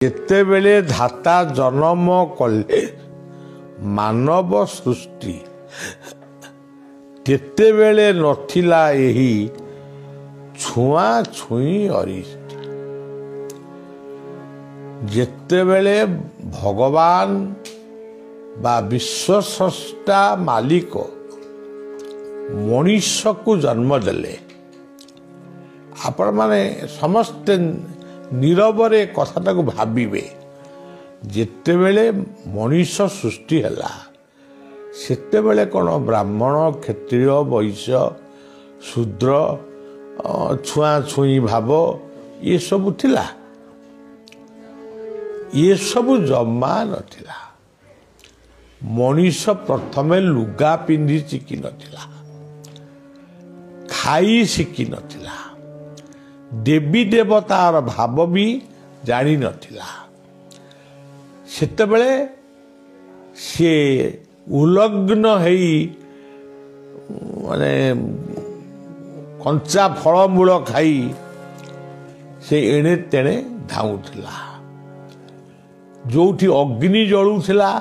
ଯେତେବେଳେ ଧାତା ଜନ୍ମ କଲେ ମାନବ ସୃଷ୍ଟି ତେତେବେଳେ ନଥିଲା ଏହି ଛୁଆଁ ଛୁଇଁ ଅରିଷ୍ଟି। ଯେତେବେଳେ ଭଗବାନ ବା ବିଶ୍ୱସ୍ରଷ୍ଟା ମାଲିକ ମଣିଷକୁ ଜନ୍ମ ଦେଲେ, ଆପଣମାନେ ସମସ୍ତେ নীরବରେ କଥାଟାକୁ ଭାବିବେ। ଯେତେବେଳେ ମଣିଷ ସୃଷ୍ଟି ହେଲା ସେତେବେଳେ କ'ଣ ବ୍ରାହ୍ମଣ କ୍ଷତ୍ରିୟ ବୈଶ୍ୟ ଶୂଦ୍ର ଛୁଆଁଛୁଇଁ ଭାବ ଏସବୁ ଥିଲା? ଏସବୁ ଜମା ନଥିଲା। ମଣିଷ ପ୍ରଥମେ ଲୁଗା ପିନ୍ଧି ଶିଖିନଥିଲା, ଖାଇ ଶିଖିନଥିଲା, ଦେବୀ ଦେବତାର ଭାବ ବି ଜାଣିନଥିଲା। ସେତେବେଳେ ସେ ଉଲଗ୍ନ ହେଇ ମାନେ କଞ୍ଚା ଫଳମୂଳ ଖାଇ ସେ ଏଣେ ତେଣେ ଧାଉଁଥିଲା। ଯେଉଁଠି ଅଗ୍ନି ଜଳୁଥିଲା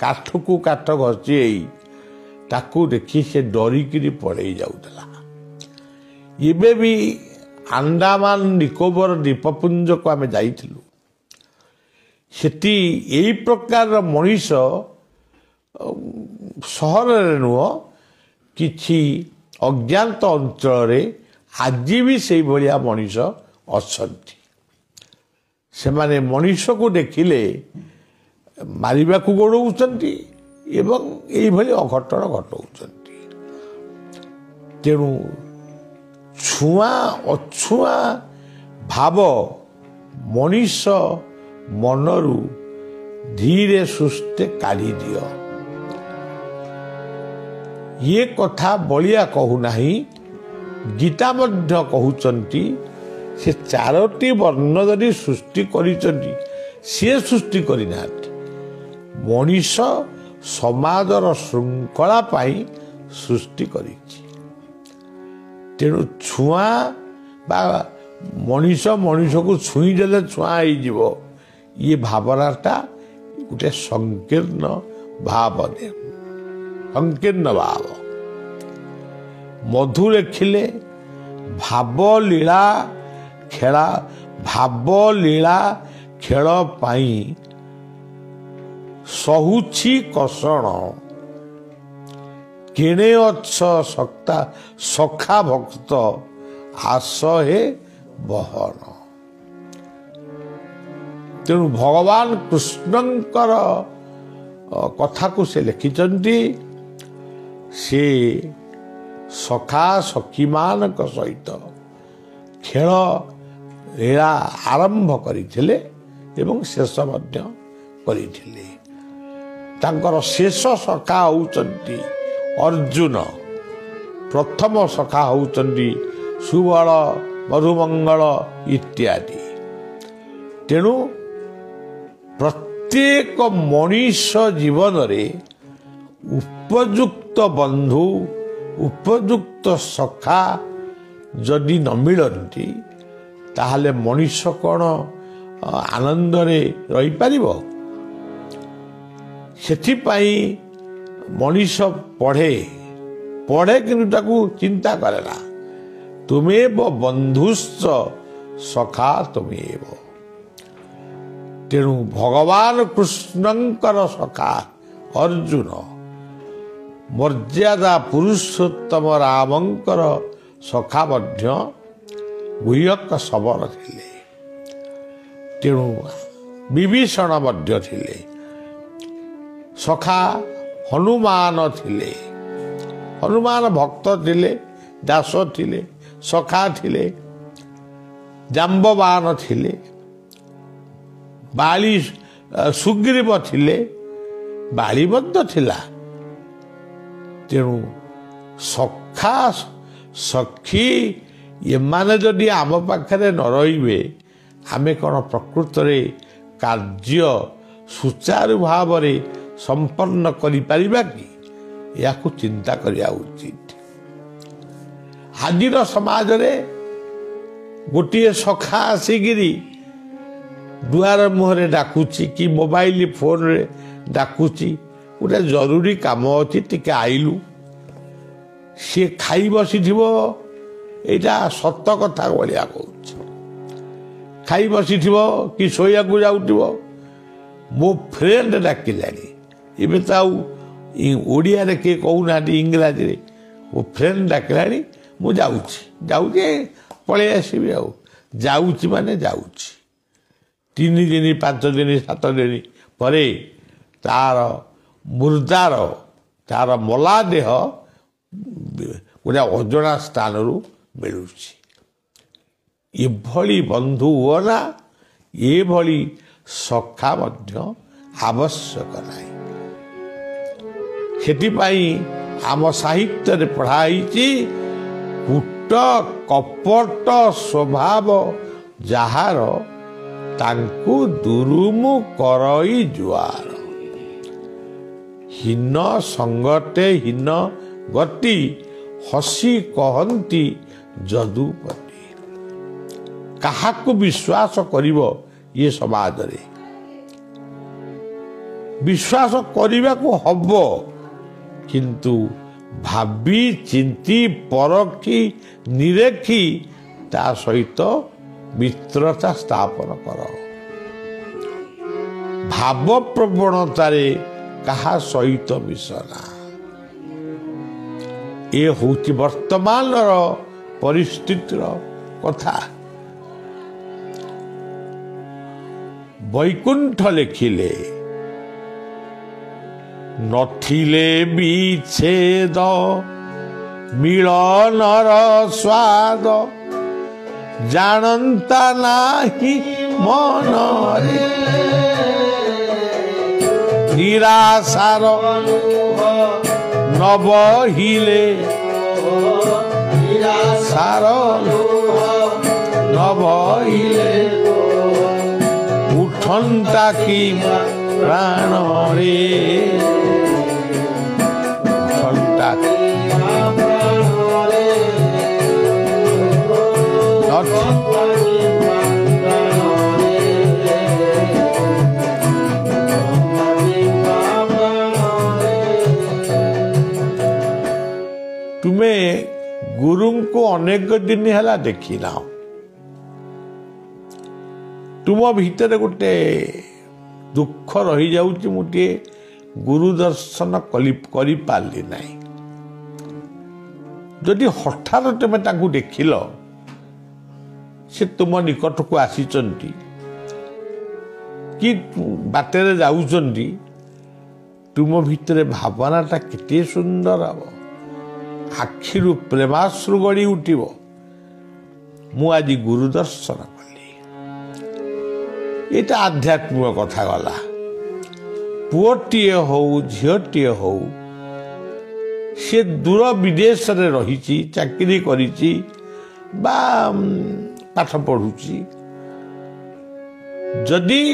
କାଠକୁ କାଠ ଘଷି ତାକୁ ଦେଖି ସେ ଡରିକିରି ପଳେଇ ଯାଉଥିଲା। ଏବେ ବି ଆଣ୍ଡାମାନ ନିକୋବର ଦ୍ୱୀପପୁଞ୍ଜକୁ ଆମେ ଯାଇଥିଲୁ। ସେଠି ଏଇ ପ୍ରକାରର ମଣିଷ ସହରରେ ନୁହଁ, କିଛି ଅଜ୍ଞାତ ଅଞ୍ଚଳରେ ଆଜି ବି ସେଇଭଳିଆ ମଣିଷ ଅଛନ୍ତି। ସେମାନେ ମଣିଷକୁ ଦେଖିଲେ ମାରିବାକୁ ଗୋଡ଼ଉଛନ୍ତି ଏବଂ ଏଇଭଳି ଅଘଟଣ ଘଟଉଛନ୍ତି। ତେଣୁ ଛୁଆଁ ଅଛୁଆଁ ଭାବ ମଣିଷ ମନରୁ ଧୀରେ ସୁସ୍ଥେ କାଢ଼ିଦିଅ। ଇଏ କଥା ବଳିଆ କହୁନାହିଁ, ଗୀତା ମଧ୍ୟ କହୁଛନ୍ତି। ସେ ଚାରୋଟି ବର୍ଣ୍ଣ ଯଦି ସୃଷ୍ଟି କରିଛନ୍ତି, ସିଏ ସୃଷ୍ଟି କରିନାହାନ୍ତି। ମଣିଷ ସମାଜର ଶୃଙ୍ଖଳା ପାଇଁ ସୃଷ୍ଟି କରିଛି। ତେଣୁ ଛୁଆଁ ବା ମଣିଷ ମଣିଷକୁ ଛୁଇଁ ଦେଲେ ଛୁଆଁ ହେଇଯିବ, ଇଏ ଭାବନାଟା ଗୋଟେ ସଂକୀର୍ଣ୍ଣ ଭାବ। ସଂକୀର୍ଣ୍ଣ ଭାବ। ମଧୁ ଲେଖିଲେ ଭାବ ଲୀଳା ଖେଳ ପାଇଁ ସହୁଛି କଷଣ, କେଣେ ଅଛ ସଖା ଭକ୍ତ ଆସ ହେ ବହନ। ତେଣୁ ଭଗବାନ କୃଷ୍ଣଙ୍କର କଥାକୁ ସେ ଲେଖିଛନ୍ତି। ସେ ସଖା ସଖୀମାନଙ୍କ ସହିତ ଖେଳ ଲୀଳା ଆରମ୍ଭ କରିଥିଲେ ଏବଂ ଶେଷ ମଧ୍ୟ କରିଥିଲେ। ତାଙ୍କର ଶେଷ ସଖା ହେଉଛନ୍ତି ଅର୍ଜୁନ, ପ୍ରଥମ ସଖା ହେଉଛନ୍ତି ସୁବଳ ମଧୁମଙ୍ଗଳ ଇତ୍ୟାଦି। ତେଣୁ ପ୍ରତ୍ୟେକ ମଣିଷ ଜୀବନରେ ଉପଯୁକ୍ତ ବନ୍ଧୁ ଉପଯୁକ୍ତ ସଖା ଯଦି ନ ମିଳନ୍ତି ତାହେଲେ ମଣିଷ କ'ଣ ଆନନ୍ଦରେ ରହିପାରିବ? ସେଥିପାଇଁ ମଣିଷ ପଢ଼େ କିନ୍ତୁ ତାକୁ ଚିନ୍ତା କରେ ନା। ତୁମେବ ବନ୍ଧୁଶ୍ଚ ସଖା ତୁମେବ। ତେଣୁ ଭଗବାନ କୃଷ୍ଣଙ୍କର ସଖା ଅର୍ଜୁନ, ମର୍ଯ୍ୟାଦା ପୁରୁଷୋତ୍ତମ ରାମଙ୍କର ସଖା ମଧ୍ୟ ଗୁହ୍ୟକ ଶବର ଥିଲେ। ତେଣୁ ବିଭୀଷଣ ମଧ୍ୟ ଥିଲେ। ସଖା ହନୁମାନ ଥିଲେ। ହନୁମାନ ଭକ୍ତ ଥିଲେ, ଦାସ ଥିଲେ, ସଖା ଥିଲେ, ଜାମ୍ବବାନ ଥିଲେ, ବାଳି ସୁଗ୍ରୀବ ଥିଲେ, ବାଳି ମଧ୍ୟ ଥିଲା। ତେଣୁ ସଖା ସଖୀ ଏମାନେ ଯଦି ଆମ ପାଖରେ ନ ରହିବେ ଆମେ କ'ଣ ପ୍ରକୃତରେ କାର୍ଯ୍ୟ ସୁଚାରୁ ଭାବରେ ସମ୍ପନ୍ନ କରିପାରିବା କି? ଏହାକୁ ଚିନ୍ତା କରିବା ଉଚିତ। ଆଜିର ସମାଜରେ ଗୋଟିଏ ସଖା ଆସିକିରି दुआर मुहरे डाकुची कि मोबाइल फोन रे डाकुची गोटे जरूरी काम अच्छी टिके आइलु सी खाई बसी यहाँ सत कथा भाया कहूँ खाई बसी कि शोया जाऊ मो फ्रेंड डाकिलानी एवं तो ओडिया रे किए कहूना इंग्राजी रे मो फ्रेंड डाकिलानी मु जाऊँगी पलि आसबि जाऊँगी माने जाऊँगी 3 दिन 5 दिन 7 दिन पर तार मुर्दार तार मला देह गोटे अजଣା स्थान मिलू एभली बंधु हुआ ना ये सखा आवश्यक नहीं सेथिपाई आम साहित्य रे पढ़ाई कूट कपट स्वभाव जार तांकु दुरुमु करई जुआर हीन संगते हीन गति हसी कहती जदुपति काहाकु विश्वास करिवो ये समाज रे विश्वास करने को हबो किंतु भावी चिंती परखी निरेखी ता सहित मित्रता स्थापन कर भाव प्रवणतार कहा सहित मिशना ये हूँ वर्तमान परिस्थितिर कथा वैकुंठ लिखिले नथिले विच्छेद मिलनर स्वाद जानता नाही मन निराशार नबहिले निराशार नबहिले उठंता की प्राण रे उठंता तुम्हें गुरु को अनेक दिन है देखी ना तुम भीतर गोटे दुख रही जाऊँ मुझे गुरु दर्शन करी पारली नहीं जदि हठात तुम देखिल से तुम निकट को आसी कि बाटर जाऊँगी तुम भीतर भावनाटा केते सुंदर हम आखिरु प्रेमाश्रु गड़ी उठिब मु आज गुरु दर्शन कली ये आध्यात्मिक कथा गला पुओटीए हो झीटीए हो से दूर विदेश रे रही चाकरी करिछि बा पाठ पढ़ुछि जदि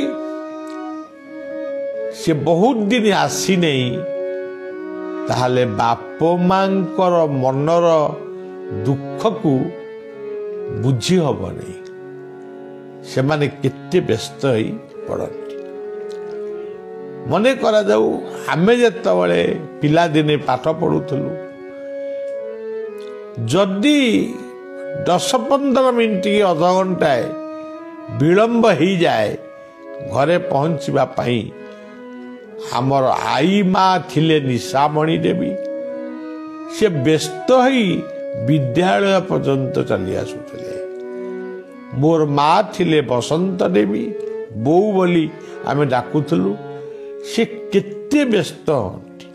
से बहुत दिन आसी नहीं ताहले बाप मांकर मनर दुख को बुझी हब नहीं से माने केते व्यस्त ही पड़ती मने करा जाऊ आमे जेतबळे पिला दिने पाठ पढुथलु जदि 10-15 मिनिट की अध घंटाए विलंब हो जाए घरे पहुंचवा पाई आमर आई माँ थिले निशामणि देवी से व्यस्त ही विद्यालय पर्यंत चली आसुले मोर माँ थिले बसंत देवी बो बोली आमे डाकुथलु से केते व्यस्त हंती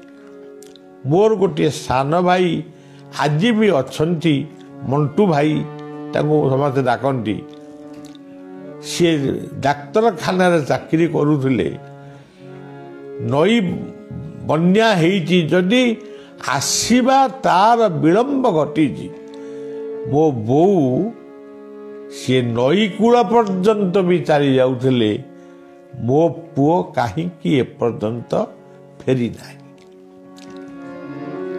मोर गोटे सान भाई आज भी अच्छी मंटू भाई समस्त डाकती सी डाक्तरखाना चाकरी करुले नई बन्या हेची जदि आसीबा तार विलंब घटी मो बो सी नई कूल पर्यंत भी चली जाउथले मो पुओ कहीं एपर्यंत फेरी ना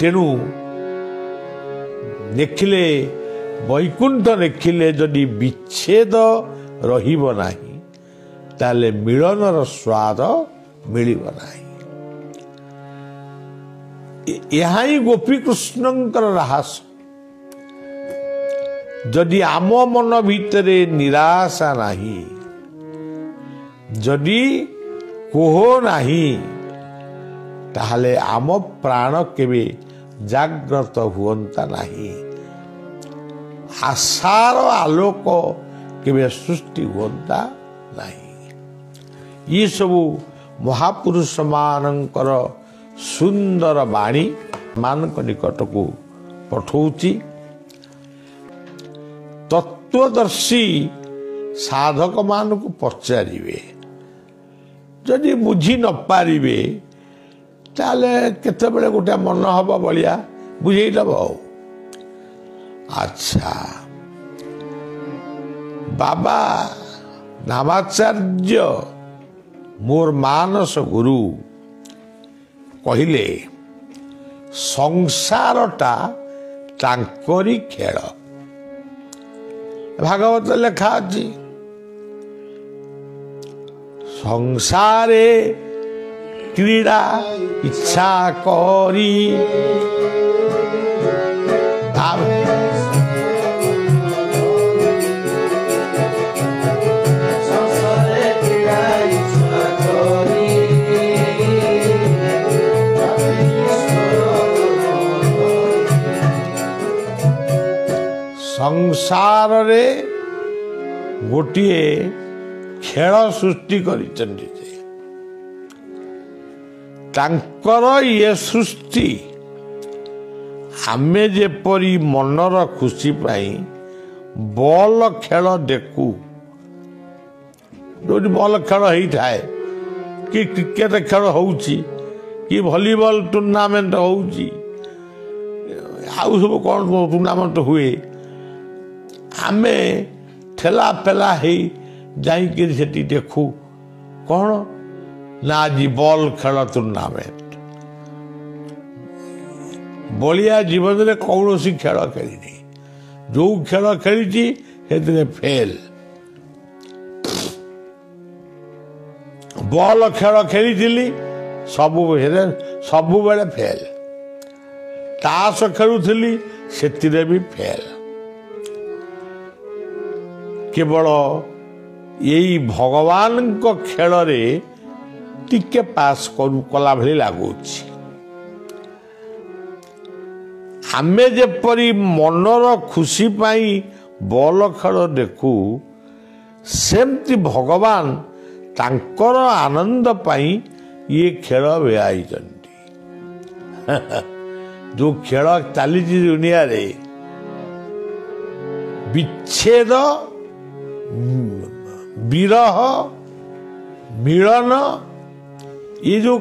तेणु देखिले वैकुंठ देखिले जदि विच्छेद रहिब नाही ତାହେଲେ ମିଳନର ସ୍ୱାଦ ମିଳିବ ନାହିଁ। ଏହା ହିଁ ଗୋପୀକୃଷ୍ଣଙ୍କର ରହସ୍ୟ। ଯଦି ଆମ ମନ ଭିତରେ ନିରାଶା ନାହିଁ, ଯଦି କୋହ ନାହିଁ, ତାହେଲେ ଆମ ପ୍ରାଣ କେବେ ଜାଗ୍ରତ ହୁଅନ୍ତା ନାହିଁ। ଆଶାର ଆଲୋକ କେବେ ସୃଷ୍ଟି ହୁଅନ୍ତା ନାହିଁ। ଇଏ ସବୁ ମହାପୁରୁଷ ମାନଙ୍କର ସୁନ୍ଦର ବାଣୀ ମାନଙ୍କ ନିକଟକୁ ପଠଉଛି। ତତ୍ତ୍ୱଦର୍ଶୀ ସାଧକ ମାନଙ୍କୁ ପଚାରିବେ, ଯଦି ବୁଝି ନ ପାରିବେ ତାହେଲେ କେତେବେଳେ ଗୋଟେ ମନ ହବ ଭଳିଆ ବୁଝେଇଦବ ଆଉ। ଆଚ୍ଛା, ବାବା ନାମାଚାର୍ଯ୍ୟ ମୋର ମାନସ ଗୁରୁ କହିଲେ ସଂସାରଟା ତାଙ୍କରି ଖେଳ। ଭାଗବତ ଲେଖା ଅଛି, ସଂସାରେ କ୍ରୀଡ଼ା ଇଚ୍ଛା କରି ସଂସାରରେ ଗୋଟିଏ ଖେଳ ସୃଷ୍ଟି କରିଛନ୍ତି। ତାଙ୍କର ଇଏ ସୃଷ୍ଟି ଆମେ ଯେପରି ମନର ଖୁସି ପାଇଁ ବଲ ଖେଳ ଦେଖୁ, ଯୋଉଠି ବଲ ଖେଳ ହେଇଥାଏ, କି କ୍ରିକେଟ ଖେଳ ହଉଛି, କି ଭଲିବଲ ଟୁର୍ଣ୍ଣାମେଣ୍ଟ ହଉଛି, ଆଉ ସବୁ କ'ଣ ଟୁର୍ଣ୍ଣାମେଣ୍ଟ ହୁଏ, ଆମେ ଠେଲା ପେଲା ହେଇ ଯାଇକିରି ସେଠି ଦେଖୁ। କ'ଣ ନା ଆଜି ବଲ୍ ଖେଳ ଟୁର୍ଣ୍ଣାମେଣ୍ଟ। ବଳିଆ ଜୀବନରେ କୌଣସି ଖେଳ ଖେଳିନି, ଯୋଉ ଖେଳ ଖେଳିଛି ସେଥିରେ ଫେଲ୍। ବଲ୍ ଖେଳ ଖେଳିଥିଲି ସବୁବେଳେ ଫେଲ୍। ତାସ ଖେଳୁଥିଲି ସେଥିରେ ବି ଫେଲ୍। କେବଳ ଏଇ ଭଗବାନଙ୍କ ଖେଳରେ ଟିକେ ପାସ୍ କଲା ଭଳି ଲାଗୁଛି। ଆମେ ଯେପରି ମନର ଖୁସି ପାଇଁ ବଲ ଖେଳ ଦେଖୁ, ସେମିତି ଭଗବାନ ତାଙ୍କର ଆନନ୍ଦ ପାଇଁ ଇଏ ଖେଳ ଭିଆଇଛନ୍ତି। ଯୋଉ ଖେଳ ଚାଲିଛି ଦୁନିଆରେ, ବିଚ୍ଛେଦ, ବିରହ, ମିଳନ, ଏ ଯୋଉ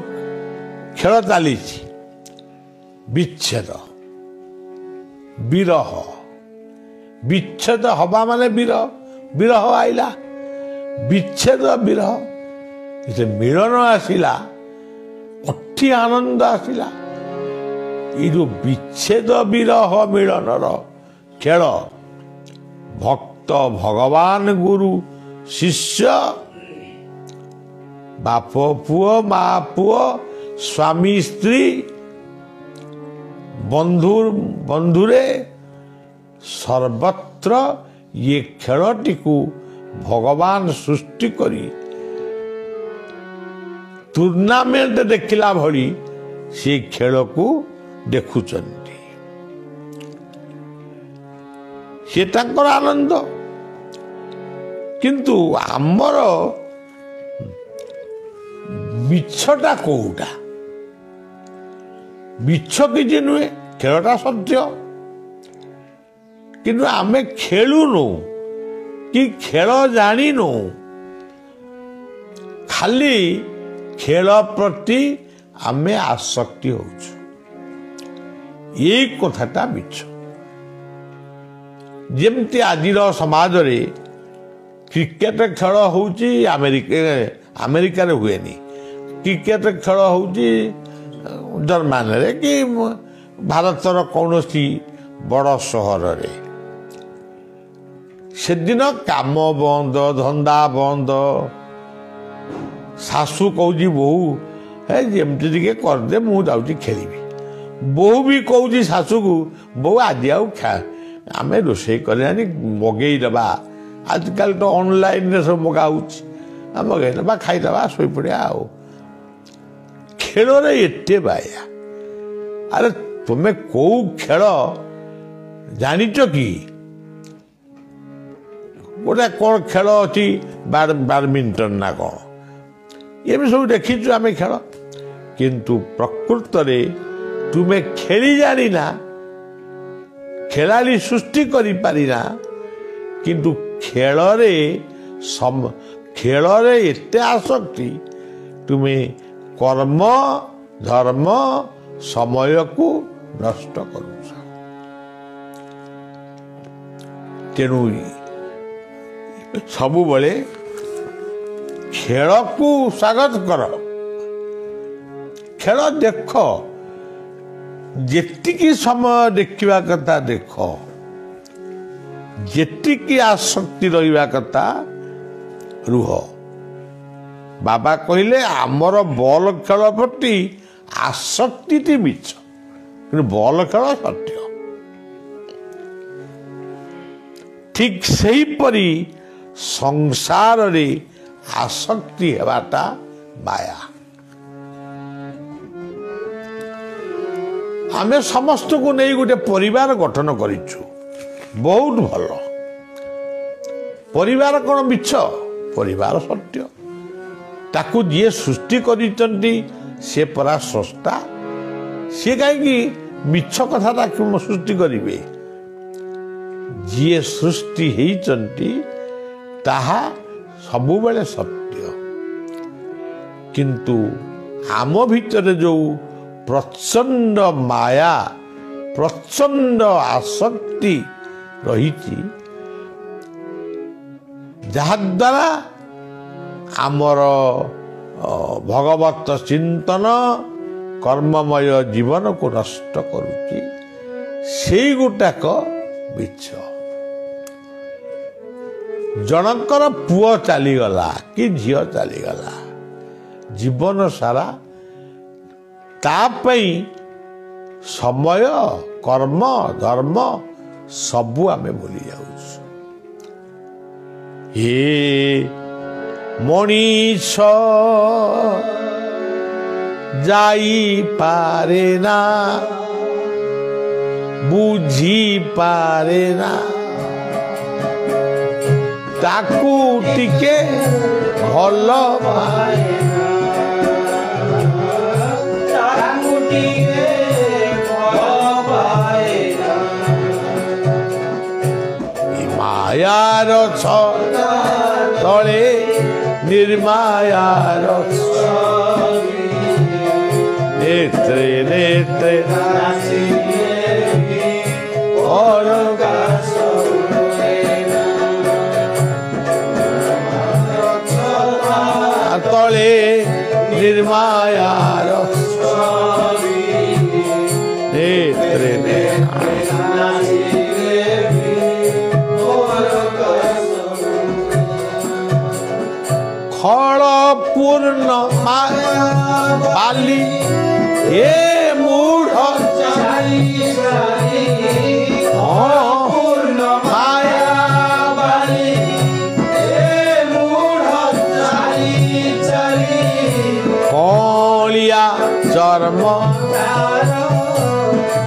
ଖେଳ ଚାଲିଛି, ବିଚ୍ଛେଦ ବିରହ, ବିଚ୍ଛେଦ ହବା ମାନେ ବିରହ ଆଇଲା, ବିଚ୍ଛେଦ ବିରହ, ମିଳନ ଆସିଲା, ଅତି ଆନନ୍ଦ ଆସିଲା। ଏଇ ଯୋଉ ବିଚ୍ଛେଦ ବିରହ ମିଳନର ଖେଳ, ଭକ୍ତ ଭଗବାନ ଗୁରୁ ଶିଷ୍ୟ, ବାପ ପୁଅ, ମା ପୁଅ, ସ୍ୱାମୀ ସ୍ତ୍ରୀ, ବନ୍ଧୁରେ ସର୍ବତ୍ର ଇଏ ଖେଳଟିକୁ ଭଗବାନ ସୃଷ୍ଟି କରି ଟୁର୍ଣ୍ଣାମେଣ୍ଟ ଦେଖିଲା ଭଳି ସେ ଖେଳକୁ ଦେଖୁଛନ୍ତି। ସେ ତାଙ୍କର ଆନନ୍ଦ। କିନ୍ତୁ ଆମର ମିଛଟା କୋଉଟା? ମିଛ କିଛି ନୁହେଁ, ଖେଳଟା ସତ୍ୟ। କିନ୍ତୁ ଆମେ ଖେଳୁନୁ କି ଖେଳ ଜାଣିନୁ, ଖାଲି ଖେଳ ପ୍ରତି ଆମେ ଆସକ୍ତି ହଉଛୁ। ଏଇ କଥାଟା ମିଛ। ଯେମିତି ଆଜିର ସମାଜରେ କ୍ରିକେଟ ଖେଳ ହଉଛି, ଆମେରିକାରେ ହୁଏନି, କ୍ରିକେଟ ଖେଳ ହଉଛି ଜର୍ମାନୀରେ କି ଭାରତର କୌଣସି ବଡ଼ ସହରରେ। ସେଦିନ କାମ ବନ୍ଦ, ଧନ୍ଦା ବନ୍ଦ, ଶାଶୁ କହୁଛି ବୋହୂ ହେ ଯେମିତି ଟିକେ କରିଦେ ମୁଁ ଯାଉଛି ଖେଳିବି। ବୋହୂ ବି କହୁଛି ଶାଶୁକୁ ବୋହୂ ଆଜି ଆଉ ଆମେ ରୋଷେଇ କରିବାନି ମଗେଇଦେବା। ଆଜିକାଲି ତ ଅନଲାଇନରେ ସବୁ ମଗା ହେଉଛି, ମଗେଇଦେବା ଖାଇଦେବା ଶୋଇପଡ଼ିବା ଆଉ। ଖେଳରେ ଏତେ ବାୟା। ଆରେ ତୁମେ କୋଉ ଖେଳ ଜାଣିଛ କି? ଗୋଟେ କ'ଣ ଖେଳ ଅଛି ବ୍ୟାଡମିଣ୍ଟନ ନା କ'ଣ, ଏମିତି ସବୁ ଦେଖିଛୁ ଆମେ ଖେଳ। କିନ୍ତୁ ପ୍ରକୃତରେ ତୁମେ ଖେଳି ଜାଣିନା, ଖେଳାଳି ସୃଷ୍ଟି କରିପାରିନା, କିନ୍ତୁ ଖେଳରେ ଏତେ ଆସକ୍ତି ତୁମେ କର୍ମ ଧର୍ମ ସମୟକୁ ନଷ୍ଟ କରୁଛ। ତେଣୁ ସବୁବେଳେ ଖେଳକୁ ସ୍ୱାଗତ କର, ଖେଳ ଦେଖ, ଯେତିକି ସମୟ ଦେଖିବା କଥା ଦେଖ, ଯେତିକି ଆସକ୍ତି ରହିବା କଥା ରୁହ। ବାବା କହିଲେ ଆମର ବଲ ଖେଳ ପ୍ରତି ଆସକ୍ତିଟି ମିଛ, କିନ୍ତୁ ବଲ ଖେଳ ସତ୍ୟ। ଠିକ୍ ସେହିପରି ସଂସାରରେ ଆସକ୍ତି ହେବାଟା ମାୟା। ଆମେ ସମସ୍ତଙ୍କୁ ନେଇ ଗୋଟେ ପରିବାର ଗଠନ କରିଛୁ, ବହୁତ ଭଲ। ପରିବାର କ'ଣ ମିଛ? ପରିବାର ସତ୍ୟ। ତାକୁ ଯିଏ ସୃଷ୍ଟି କରିଛନ୍ତି ସେ ପରା ସ୍ରଷ୍ଟା, ସିଏ କାହିଁକି ମିଛ କଥାଟା ସୃଷ୍ଟି କରିବେ? ଯିଏ ସୃଷ୍ଟି ହେଇଛନ୍ତି ତାହା ସବୁବେଳେ ସତ୍ୟ। କିନ୍ତୁ ଆମ ଭିତରେ ଯେଉଁ ପ୍ରଚଣ୍ଡ ମାୟା, ପ୍ରଚଣ୍ଡ ଆସକ୍ତି ରହିଛି, ଯାହାଦ୍ୱାରା ଆମର ଭଗବତ ଚିନ୍ତନ କର୍ମମୟ ଜୀବନକୁ ନଷ୍ଟ କରୁଛି, ସେଇଗୁଟାକ ମିଛ। ଜଣଙ୍କର ପୁଅ ଚାଲିଗଲା କି ଝିଅ ଚାଲିଗଲା, ଜୀବନ ସାରା ତା ପାଇଁ ସମୟ କର୍ମ ଧର୍ମ ସବୁ ଆମେ ଭୁଲି ଯାଉଛୁ। ହେ ମଣିଷ ଯାଇପାରେ ନା, ବୁଝିପାରେ ନା, ତାକୁ ଟିକେ ଭଲ ପାଏ ନା, ତାକୁ ଟିକେ ଭଲ ପାଏ ନା। ମାୟାର ଛତା ତଳେ ନିର୍ମାୟାର ନେତ୍ରେ ନେତ୍ରେ ତଳେ ନିର୍ମାୟାର ନେତ୍ରେ ଖଳ ପୂର୍ଣ୍ଣ ବାଲି ଏ ମୂଢ଼ ପୂର୍ଣ୍ଣ ମାୟା ବାଲି ଏ ମୂଢ଼ କଳିଆ ଚର୍ମ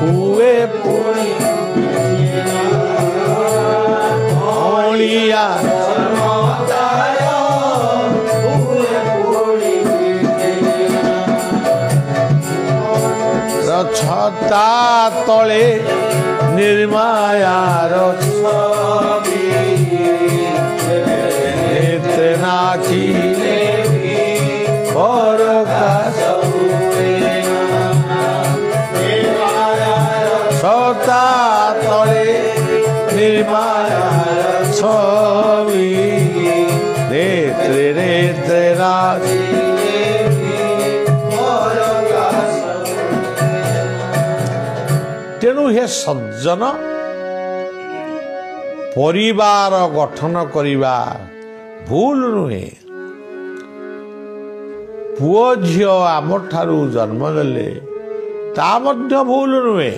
ହୁଏ ପୁଣି କଳିଆ ଛତା ତଳେ ନିର୍ମାୟାର ଏତେ ନାଚିଲେ ଛତା ତଳେ ନିର୍ମାୟାର ଛବି ନେତ୍ରେ ନେତ୍ରେ ନାଚିଲେ। ତେଣୁ ହେ ସଜ୍ଜନ, ପରିବାର ଗଠନ କରିବା ଭୁଲ ନୁହେଁ। ପୁଅ ଝିଅ ଆମଠାରୁ ଜନ୍ମ ନେଲେ ତା ମଧ୍ୟ ଭୁଲ ନୁହେଁ।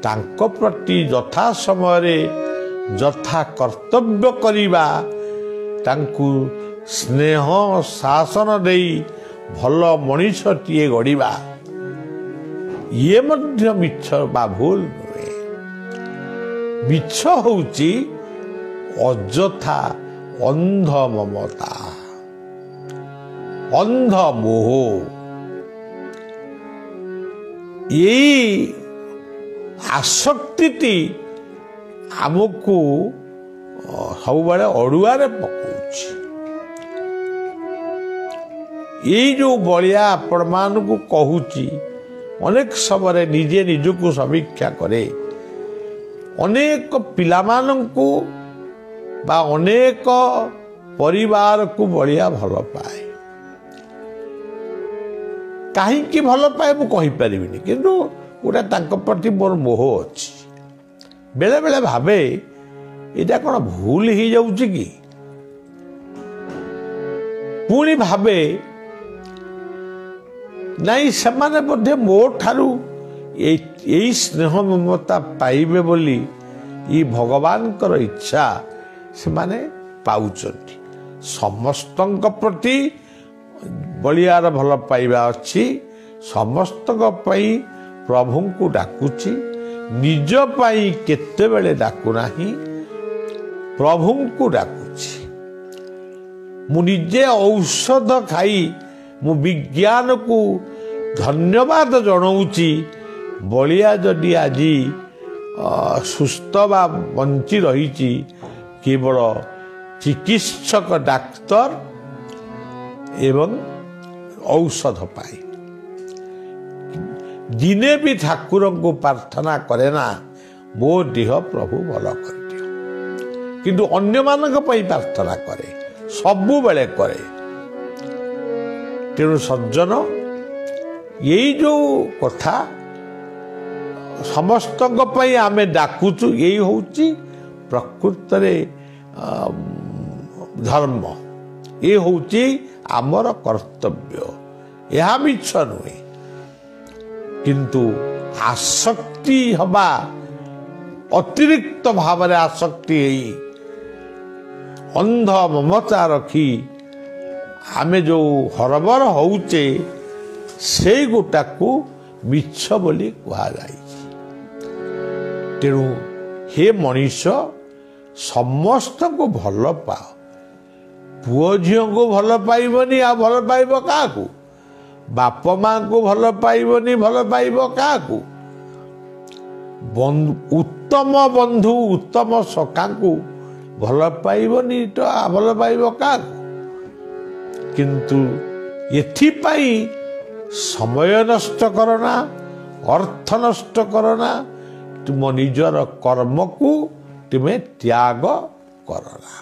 ତାଙ୍କ ପ୍ରତି ଯଥା ସମୟରେ ଯଥା କର୍ତ୍ତବ୍ୟ କରିବା, ତାଙ୍କୁ ସ୍ନେହ ଶାସନ ଦେଇ ଭଲ ମଣିଷଟିଏ ଗଢ଼ିବା, ଇଏ ମଧ୍ୟ ମିଛ ବା ଭୁଲ ନୁହେଁ। ମିଛ ହେଉଛି ଅଯଥା ଅନ୍ଧ ମମତା, ଅନ୍ଧ ମୋହ। ଏଇ ଆସକ୍ତିଟି ଆମକୁ ସବୁବେଳେ ଅଡୁଆରେ ପକାଉଛି। ଏଇ ଯେଉଁ ବଳିଆ ଆପଣମାନଙ୍କୁ କହୁଛି, ଅନେକ ସମୟରେ ନିଜେ ନିଜକୁ ସମୀକ୍ଷା କରେ। ଅନେକ ପିଲାମାନଙ୍କୁ ବା ଅନେକ ପରିବାରକୁ ବଳିଆ ଭଲ ପାଏ। କାହିଁକି ଭଲ ପାଏ ମୁଁ କହିପାରିବିନି, କିନ୍ତୁ ଗୋଟା ତାଙ୍କ ପ୍ରତି ମୋର ମୋହ ଅଛି। ବେଳେବେଳେ ଭାବେ ଏଇଟା କ'ଣ ଭୁଲ ହେଇଯାଉଛି କି? ପୁଣି ଭାବେ ନାଇଁ, ସେମାନେ ବୋଧେ ମୋ ଠାରୁ ଏଇ ସ୍ନେହ ମମତା ପାଇବେ ବୋଲି ଇ ଭଗବାନଙ୍କର ଇଚ୍ଛା ସେମାନେ ପାଉଛନ୍ତି। ସମସ୍ତଙ୍କ ପ୍ରତି ବଳିଆର ଭଲ ପାଇବା ଅଛି। ସମସ୍ତଙ୍କ ପାଇଁ ପ୍ରଭୁଙ୍କୁ ଡାକୁଛି, ନିଜ ପାଇଁ କେତେବେଳେ ଡାକୁନାହିଁ, ପ୍ରଭୁଙ୍କୁ ଡାକୁଛି। ମୁଁ ନିଜେ ଔଷଧ ଖାଇ ମୁଁ ବିଜ୍ଞାନକୁ ଧନ୍ୟବାଦ ଜଣାଉଛି। ବଳିଆ ଯଦି ଆଜି ସୁସ୍ଥ ବା ବଞ୍ଚି ରହିଛି, କେବଳ ଚିକିତ୍ସକ ଡାକ୍ତର ଏବଂ ଔଷଧ ପାଇ। ଦିନେ ବି ଠାକୁରଙ୍କୁ ପ୍ରାର୍ଥନା କରେ ନା ମୋ ଦେହ ପ୍ରଭୁ ଭଲ କରିଦିଅ, କିନ୍ତୁ ଅନ୍ୟମାନଙ୍କ ପାଇଁ ପ୍ରାର୍ଥନା କରେ, ସବୁବେଳେ କରେ। ତେଣୁ ସଜ୍ଜନ, ଏଇ ଯେଉଁ କଥା ସମସ୍ତଙ୍କ ପାଇଁ ଆମେ ଡାକୁଛୁ, ଏଇ ହେଉଛି ପ୍ରକୃତରେ ଧର୍ମ। ଏ ହେଉଛି ଆମର କର୍ତ୍ତବ୍ୟ, ଏହା ମିଛ ନୁହେଁ। କିନ୍ତୁ ଆସକ୍ତି ହେବା, ଅତିରିକ୍ତ ଭାବରେ ଆସକ୍ତି ହେଇ ଅନ୍ଧ ମମତା ରଖି ଆମେ ଯେଉଁ ହରବର ହେଉଛେ, ସେଇ ଗୋଟାକୁ ମିଛ ବୋଲି କୁହାଯାଇଛି। ତେଣୁ ହେ ମଣିଷ, ସମସ୍ତଙ୍କୁ ଭଲ ପାଅ। ପୁଅ ଝିଅଙ୍କୁ ଭଲ ପାଇବନି, ଆଉ ଭଲ ପାଇବ କାହାକୁ? ବାପ ମାଙ୍କୁ ଭଲ ପାଇବନି, ଭଲ ପାଇବ କାହାକୁ? ଉତ୍ତମ ବନ୍ଧୁ, ଉତ୍ତମ ସଖାଙ୍କୁ ଭଲ ପାଇବନି ତ ଭଲ ପାଇବ କାହାକୁ? କିନ୍ତୁ ଏଥିପାଇଁ ସମୟ ନଷ୍ଟ କରନା, ଅର୍ଥ ନଷ୍ଟ କରନା, ତୁମ ନିଜର କର୍ମକୁ ତୁମେ ତ୍ୟାଗ କରନା।